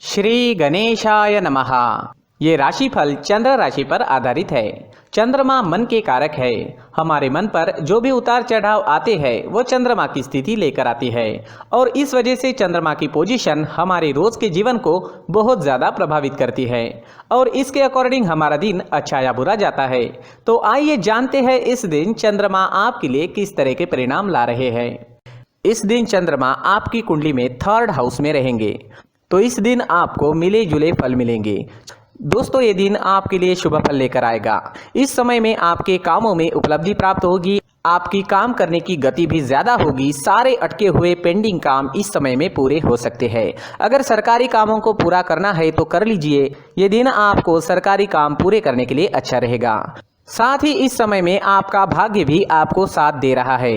श्री गणेशाय नमः। ये राशिफल चंद्र राशि पर आधारित है। चंद्रमा मन के कारक है। हमारे मन पर जो भी उतार चढ़ाव आते हैं वो चंद्रमा की स्थिति लेकर आती है और इस वजह से चंद्रमा की पोजीशन हमारे रोज के जीवन को बहुत ज़्यादा प्रभावित करती है और इसके अकॉर्डिंग हमारा दिन अच्छा या बुरा जाता है। तो आइए जानते हैं इस दिन चंद्रमा आपके लिए किस तरह के परिणाम ला रहे हैं। इस दिन चंद्रमा आपकी कुंडली में 3rd हाउस में रहेंगे तो इस दिन आपको मिले जुले फल मिलेंगे। दोस्तों, ये दिन आपके लिए शुभ फल लेकर आएगा। इस समय में आपके कामों में उपलब्धि प्राप्त होगी, आपकी काम करने की गति भी ज्यादा होगी। सारे अटके हुए पेंडिंग काम इस समय में पूरे हो सकते हैं। अगर सरकारी कामों को पूरा करना है तो कर लीजिए। ये दिन आपको सरकारी काम पूरे करने के लिए अच्छा रहेगा। साथ ही इस समय में आपका भाग्य भी आपको साथ दे रहा है।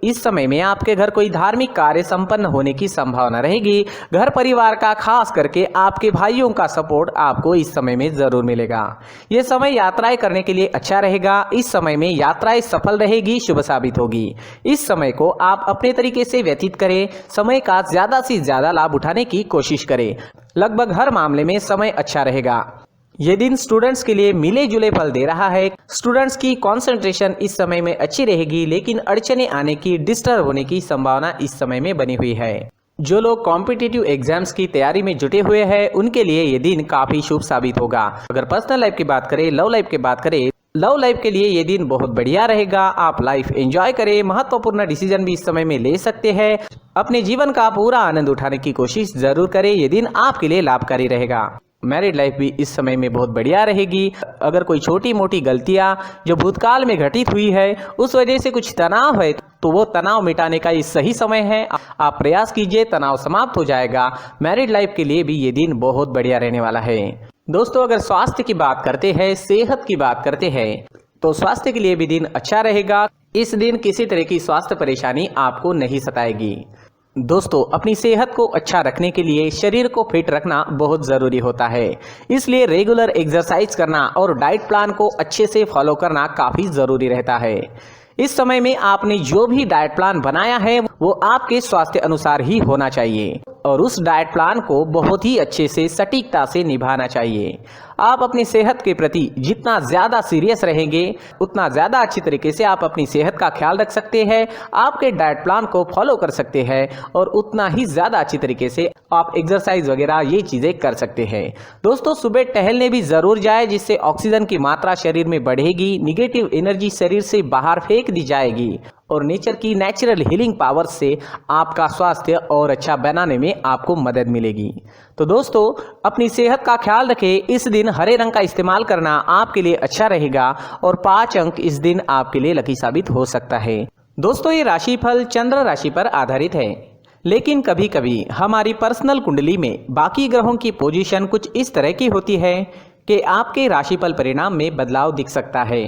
इस समय में आपके घर कोई धार्मिक कार्य संपन्न होने की संभावना रहेगी। घर परिवार का खास करके आपके भाइयों का सपोर्ट आपको इस समय में जरूर मिलेगा। ये समय यात्राएं करने के लिए अच्छा रहेगा। इस समय में यात्राएं सफल रहेगी, शुभ साबित होगी। इस समय को आप अपने तरीके से व्यतीत करें। समय का ज्यादा से ज्यादा लाभ उठाने की कोशिश करें। लगभग हर मामले में समय अच्छा रहेगा। ये दिन स्टूडेंट्स के लिए मिले जुले फल दे रहा है। स्टूडेंट्स की कंसंट्रेशन इस समय में अच्छी रहेगी, लेकिन अड़चने आने की, डिस्टर्ब होने की संभावना इस समय में बनी हुई है। जो लोग कॉम्पिटिटिव एग्जाम्स की तैयारी में जुटे हुए हैं उनके लिए ये दिन काफी शुभ साबित होगा। अगर पर्सनल लाइफ की बात करें, लव लाइफ की बात करें, लव लाइफ के लिए ये दिन बहुत बढ़िया रहेगा। आप लाइफ एंजॉय करें, महत्वपूर्ण डिसीजन भी इस समय में ले सकते हैं। अपने जीवन का पूरा आनंद उठाने की कोशिश जरूर करें। ये दिन आपके लिए लाभकारी रहेगा। मैरिड लाइफ भी इस समय में बहुत बढ़िया रहेगी। अगर कोई छोटी मोटी गलतियां जो भूतकाल में घटित हुई है उस वजह से कुछ तनाव है तो वो तनाव मिटाने का ये सही समय है। आप प्रयास कीजिए, तनाव समाप्त हो जाएगा। मैरिड लाइफ के लिए भी ये दिन बहुत बढ़िया रहने वाला है। दोस्तों, अगर स्वास्थ्य की बात करते हैं, सेहत की बात करते हैं तो स्वास्थ्य के लिए भी दिन अच्छा रहेगा। इस दिन किसी तरह की स्वास्थ्य परेशानी आपको नहीं सताएगी। दोस्तों, अपनी सेहत को अच्छा रखने के लिए शरीर को फिट रखना बहुत ज़रूरी होता है। इसलिए रेगुलर एक्सरसाइज करना और डाइट प्लान को अच्छे से फॉलो करना काफ़ी ज़रूरी रहता है। इस समय में आपने जो भी डाइट प्लान बनाया है वो आपके स्वास्थ्य अनुसार ही होना चाहिए और उस डाइट प्लान को बहुत ही अच्छे से सटीकता से निभाना चाहिए। आप अपनी सेहत के प्रति जितना ज़्यादा सीरियस रहेंगे उतना ज़्यादा अच्छी तरीके से आप अपनी सेहत का ख्याल रख सकते हैं, आपके डाइट प्लान को फॉलो कर सकते हैं और उतना ही ज़्यादा अच्छी तरीके से आप एक्सरसाइज वगैरह ये चीज़ें कर सकते हैं। दोस्तों, सुबह टहलने भी ज़रूर जाए, जिससे ऑक्सीजन की मात्रा शरीर में बढ़ेगी, निगेटिव एनर्जी शरीर से बाहर फेंक दी जाएगी और नेचर की नेचुरल हीलिंग पावर से आपका स्वास्थ्य और अच्छा बनाने में आपको मदद मिलेगी। तो दोस्तों, अपनी सेहत का ख्याल रखें। इस दिन हरे रंग का इस्तेमाल करना आपके लिए अच्छा रहेगा और 5 अंक इस दिन आपके लिए लकी साबित हो सकता है। दोस्तों, ये राशिफल चंद्र राशि पर आधारित है, लेकिन कभी कभी हमारी पर्सनल कुंडली में बाकी ग्रहों की पोजीशन कुछ इस तरह की होती है कि आपके राशिफल परिणाम में बदलाव दिख सकता है।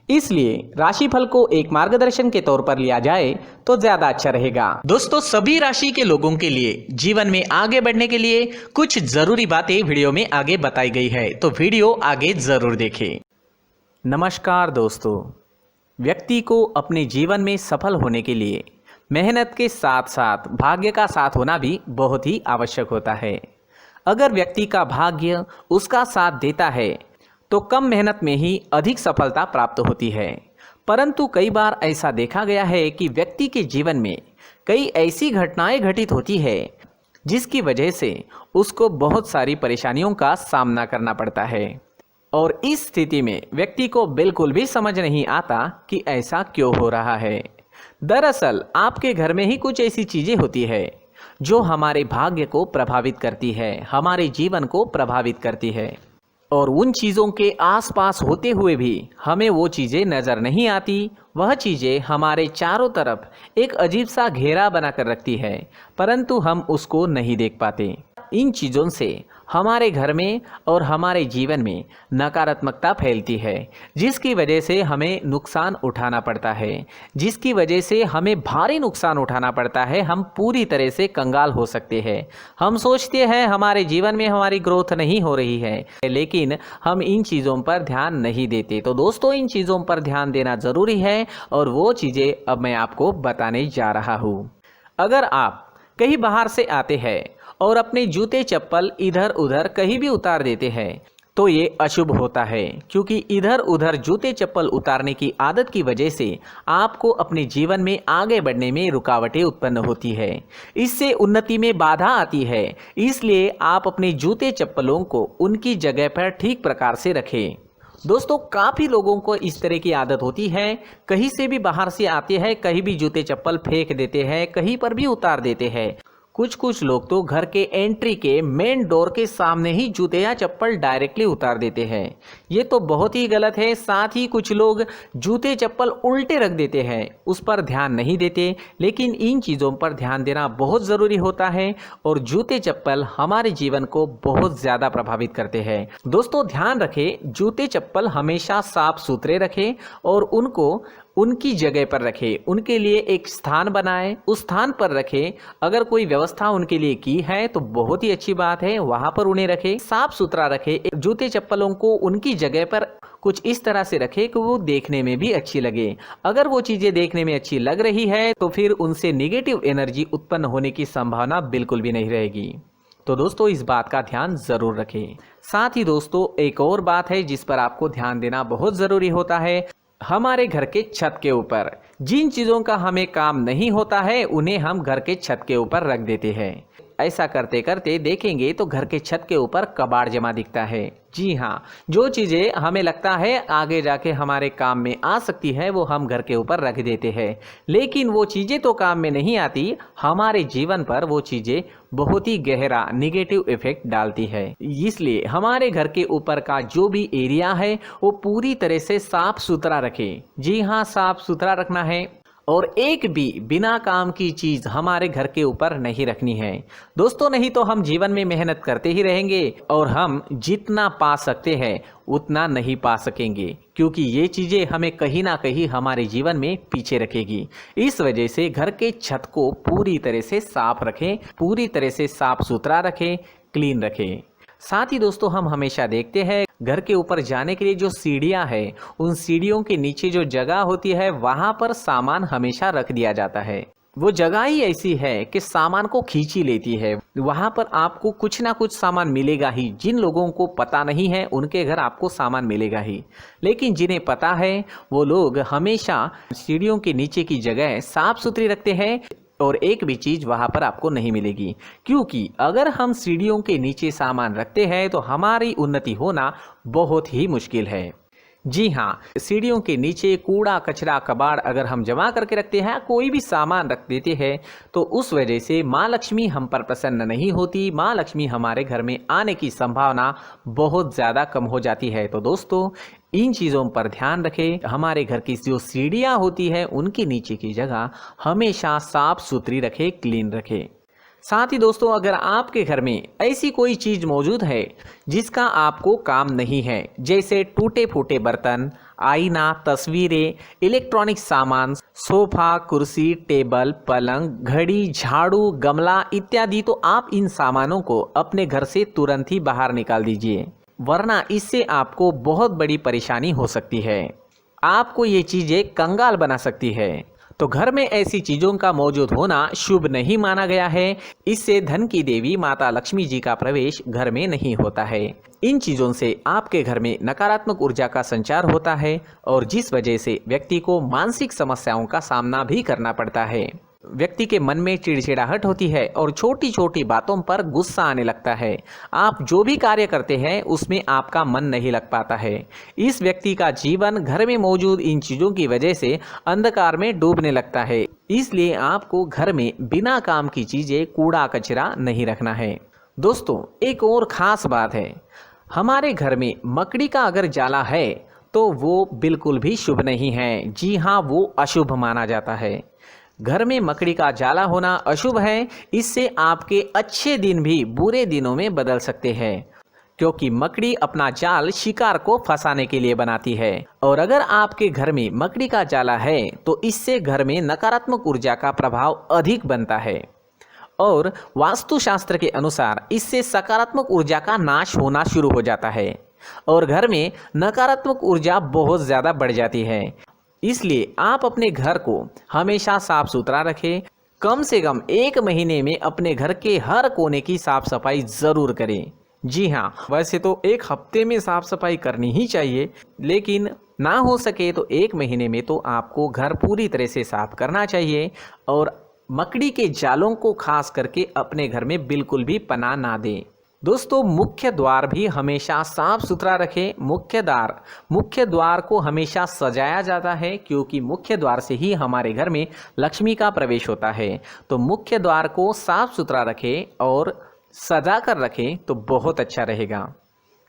इसलिए राशिफल को एक मार्गदर्शन के तौर पर लिया जाए तो ज्यादा अच्छा रहेगा। दोस्तों, सभी राशि के लोगों के लिए जीवन में आगे बढ़ने के लिए कुछ जरूरी बातें वीडियो में आगे बताई गई है, तो वीडियो आगे जरूर देखें। नमस्कार दोस्तों, व्यक्ति को अपने जीवन में सफल होने के लिए मेहनत के साथ साथ भाग्य का साथ होना भी बहुत ही आवश्यक होता है। अगर व्यक्ति का भाग्य उसका साथ देता है तो कम मेहनत में ही अधिक सफलता प्राप्त होती है। परंतु कई बार ऐसा देखा गया है कि व्यक्ति के जीवन में कई ऐसी घटनाएं घटित होती है जिसकी वजह से उसको बहुत सारी परेशानियों का सामना करना पड़ता है और इस स्थिति में व्यक्ति को बिल्कुल भी समझ नहीं आता कि ऐसा क्यों हो रहा है। दरअसल आपके घर में ही कुछ ऐसी चीजें होती है जो हमारे भाग्य को प्रभावित करती है, हमारे जीवन को प्रभावित करती है और उन चीज़ों के आसपास होते हुए भी हमें वो चीज़ें नज़र नहीं आती। वह चीज़ें हमारे चारों तरफ एक अजीब सा घेरा बनाकर रखती है, परंतु हम उसको नहीं देख पाते। इन चीज़ों से हमारे घर में और हमारे जीवन में नकारात्मकता फैलती है, जिसकी वजह से हमें नुकसान उठाना पड़ता है, जिसकी वजह से हमें भारी नुकसान उठाना पड़ता है। हम पूरी तरह से कंगाल हो सकते हैं। हम सोचते हैं हमारे जीवन में हमारी ग्रोथ नहीं हो रही है, लेकिन हम इन चीज़ों पर ध्यान नहीं देते। तो दोस्तों, इन चीज़ों पर ध्यान देना ज़रूरी है और वो चीज़ें अब मैं आपको बताने जा रहा हूँ। अगर आप कहीं बाहर से आते हैं और अपने जूते चप्पल इधर उधर कहीं भी उतार देते हैं तो ये अशुभ होता है, क्योंकि इधर उधर जूते चप्पल उतारने की आदत की वजह से आपको अपने जीवन में आगे बढ़ने में रुकावटें उत्पन्न होती है। इससे उन्नति में बाधा आती है। इसलिए आप अपने जूते चप्पलों को उनकी जगह पर ठीक प्रकार से रखें। दोस्तों, काफ़ी लोगों को इस तरह की आदत होती है, कहीं से भी बाहर से आते हैं, कहीं भी जूते चप्पल फेंक देते हैं, कहीं पर भी उतार देते हैं। कुछ लोग तो घर के एंट्री के मेन डोर के सामने ही जूते या चप्पल डायरेक्टली उतार देते हैं। ये तो बहुत ही गलत है। साथ ही कुछ लोग जूते चप्पल उल्टे रख देते हैं, उस पर ध्यान नहीं देते। लेकिन इन चीज़ों पर ध्यान देना बहुत ज़रूरी होता है और जूते चप्पल हमारे जीवन को बहुत ज़्यादा प्रभावित करते हैं। दोस्तों, ध्यान रखें, जूते चप्पल हमेशा साफ सुथरे रखें और उनको उनकी जगह पर रखें। उनके लिए एक स्थान बनाएं, उस स्थान पर रखें। अगर कोई व्यवस्था उनके लिए की है तो बहुत ही अच्छी बात है, वहां पर उन्हें रखें, साफ सुथरा रखें। जूते चप्पलों को उनकी जगह पर कुछ इस तरह से रखें कि वो देखने में भी अच्छी लगे। अगर वो चीज़ें देखने में अच्छी लग रही है तो फिर उनसे निगेटिव एनर्जी उत्पन्न होने की संभावना बिल्कुल भी नहीं रहेगी। तो दोस्तों, इस बात का ध्यान ज़रूर रखें। साथ ही दोस्तों, एक और बात है जिस पर आपको ध्यान देना बहुत ज़रूरी होता है। हमारे घर के छत के ऊपर जिन चीज़ों का हमें काम नहीं होता है उन्हें हम घर के छत के ऊपर रख देते हैं। ऐसा करते करते देखेंगे तो घर के छत के ऊपर कबाड़ जमा दिखता है। जी हाँ, जो चीज़ें हमें लगता है आगे जाके हमारे काम में आ सकती है वो हम घर के ऊपर रख देते हैं, लेकिन वो चीज़ें तो काम में नहीं आती। हमारे जीवन पर वो चीज़ें बहुत ही गहरा निगेटिव इफेक्ट डालती है। इसलिए हमारे घर के ऊपर का जो भी एरिया है वो पूरी तरह से साफ सुथरा रखें। जी हाँ, साफ सुथरा रखना है और एक भी बिना काम की चीज़ हमारे घर के ऊपर नहीं रखनी है। दोस्तों, नहीं तो हम जीवन में मेहनत करते ही रहेंगे और हम जितना पा सकते हैं उतना नहीं पा सकेंगे, क्योंकि ये चीज़ें हमें कहीं ना कहीं हमारे जीवन में पीछे रखेगी। इस वजह से घर के छत को पूरी तरह से साफ रखें, पूरी तरह से साफ सुथरा रखें, क्लीन रखें। साथ ही दोस्तों, हम हमेशा देखते हैं घर के ऊपर जाने के लिए जो सीढ़ियां हैं, उन सीढ़ियों के नीचे जो जगह होती है वहां पर सामान हमेशा रख दिया जाता है। वो जगह ही ऐसी है कि सामान को खींच ही लेती है। वहां पर आपको कुछ ना कुछ सामान मिलेगा ही। जिन लोगों को पता नहीं है उनके घर आपको सामान मिलेगा ही, लेकिन जिन्हें पता है वो लोग हमेशा सीढ़ियों के नीचे की जगह साफ सुथरी रखते हैं और एक भी चीज़ वहाँ पर आपको नहीं मिलेगी। क्योंकि अगर हम सीढ़ियों के नीचे सामान रखते हैं तो हमारी उन्नति होना बहुत ही मुश्किल है। जी हाँ, सीढ़ियों के नीचे कूड़ा कचरा कबाड़ अगर हम जमा करके रखते हैं, कोई भी सामान रख देते हैं, तो उस वजह से माँ लक्ष्मी हम पर प्रसन्न नहीं होती। माँ लक्ष्मी हमारे घर में आने की संभावना बहुत ज़्यादा कम हो जाती है। तो दोस्तों, इन चीज़ों पर ध्यान रखें। हमारे घर की जो सीढ़ियाँ होती है उनके नीचे की जगह हमेशा साफ सुथरी रखें, क्लीन रखें। साथ ही दोस्तों, अगर आपके घर में ऐसी कोई चीज़ मौजूद है जिसका आपको काम नहीं है, जैसे टूटे फूटे बर्तन, आईना, तस्वीरें, इलेक्ट्रॉनिक सामान, सोफा, कुर्सी, टेबल, पलंग, घड़ी, झाड़ू, गमला इत्यादि, तो आप इन सामानों को अपने घर से तुरंत ही बाहर निकाल दीजिए, वरना इससे आपको बहुत बड़ी परेशानी हो सकती है। आपको ये चीज़ें कंगाल बना सकती है। तो घर में ऐसी चीज़ों का मौजूद होना शुभ नहीं माना गया है। इससे धन की देवी माता लक्ष्मी जी का प्रवेश घर में नहीं होता है। इन चीज़ों से आपके घर में नकारात्मक ऊर्जा का संचार होता है और जिस वजह से व्यक्ति को मानसिक समस्याओं का सामना भी करना पड़ता है। व्यक्ति के मन में चिड़चिड़ाहट होती है और छोटी छोटी बातों पर गुस्सा आने लगता है। आप जो भी कार्य करते हैं उसमें आपका मन नहीं लग पाता है। इस व्यक्ति का जीवन घर में मौजूद इन चीज़ों की वजह से अंधकार में डूबने लगता है। इसलिए आपको घर में बिना काम की चीज़ें, कूड़ा कचरा नहीं रखना है। दोस्तों, एक और ख़ास बात है, हमारे घर में मकड़ी का अगर जाला है तो वो बिल्कुल भी शुभ नहीं है। जी हाँ, वो अशुभ माना जाता है। घर में मकड़ी का जाला होना अशुभ है। इससे आपके अच्छे दिन भी बुरे दिनों में बदल सकते हैं, क्योंकि मकड़ी अपना जाल शिकार को फंसाने के लिए बनाती है। और अगर आपके घर में मकड़ी का जाला है तो इससे घर में नकारात्मक ऊर्जा का प्रभाव अधिक बनता है और वास्तुशास्त्र के अनुसार इससे सकारात्मक ऊर्जा का नाश होना शुरू हो जाता है और घर में नकारात्मक ऊर्जा बहुत ज़्यादा बढ़ जाती है। इसलिए आप अपने घर को हमेशा साफ सुथरा रखें, कम से कम 1 महीने में अपने घर के हर कोने की साफ सफाई ज़रूर करें। जी हाँ, वैसे तो 1 हफ्ते में साफ सफाई करनी ही चाहिए, लेकिन ना हो सके तो 1 महीने में तो आपको घर पूरी तरह से साफ करना चाहिए। और मकड़ी के जालों को खास करके अपने घर में बिल्कुल भी पनाह ना दें। दोस्तों, मुख्य द्वार भी हमेशा साफ सुथरा रखें। मुख्य द्वार को हमेशा सजाया जाता है, क्योंकि मुख्य द्वार से ही हमारे घर में लक्ष्मी का प्रवेश होता है। तो मुख्य द्वार को साफ सुथरा रखें और सजा कर रखें तो बहुत अच्छा रहेगा।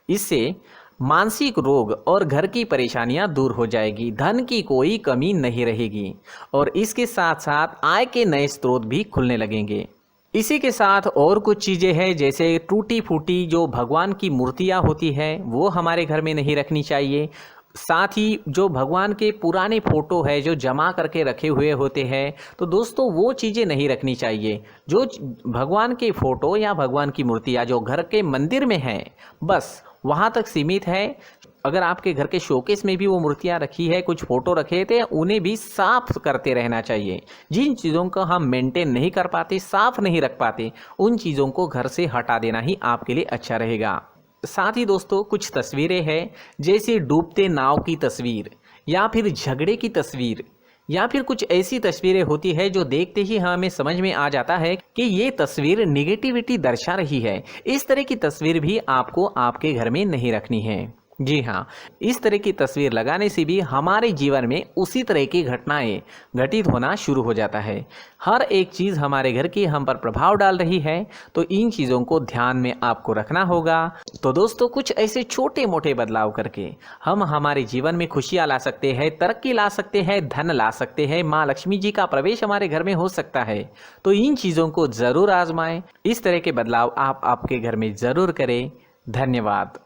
इससे मानसिक रोग और घर की परेशानियां दूर हो जाएगी, धन की कोई कमी नहीं रहेगी और इसके साथ साथ आय के नए स्रोत भी खुलने लगेंगे। इसी के साथ और कुछ चीज़ें हैं, जैसे टूटी फूटी जो भगवान की मूर्तियां होती है वो हमारे घर में नहीं रखनी चाहिए। साथ ही जो भगवान के पुराने फ़ोटो है जो जमा करके रखे हुए होते हैं, तो दोस्तों वो चीज़ें नहीं रखनी चाहिए। जो भगवान के फ़ोटो या भगवान की मूर्तियाँ जो घर के मंदिर में हैं, बस वहाँ तक सीमित है। अगर आपके घर के शोकेस में भी वो मूर्तियाँ रखी है, कुछ फ़ोटो रखे थे, उन्हें भी साफ करते रहना चाहिए। जिन चीज़ों को हम मेंटेन नहीं कर पाते, साफ नहीं रख पाते, उन चीज़ों को घर से हटा देना ही आपके लिए अच्छा रहेगा। साथ ही दोस्तों, कुछ तस्वीरें हैं, जैसे डूबते नाव की तस्वीर या फिर झगड़े की तस्वीर या फिर कुछ ऐसी तस्वीरें होती है जो देखते ही हमें समझ में आ जाता है कि ये तस्वीर निगेटिविटी दर्शा रही है। इस तरह की तस्वीर भी आपको आपके घर में नहीं रखनी है। जी हाँ, इस तरह की तस्वीर लगाने से भी हमारे जीवन में उसी तरह की घटनाएं घटित होना शुरू हो जाता है। हर एक चीज़ हमारे घर की हम पर प्रभाव डाल रही है, तो इन चीज़ों को ध्यान में आपको रखना होगा। तो दोस्तों, कुछ ऐसे छोटे मोटे बदलाव करके हम हमारे जीवन में खुशियाँ ला सकते हैं, तरक्की ला सकते हैं, धन ला सकते हैं, माँ लक्ष्मी जी का प्रवेश हमारे घर में हो सकता है। तो इन चीज़ों को ज़रूर आजमाएं। इस तरह के बदलाव आप आपके घर में ज़रूर करें। धन्यवाद।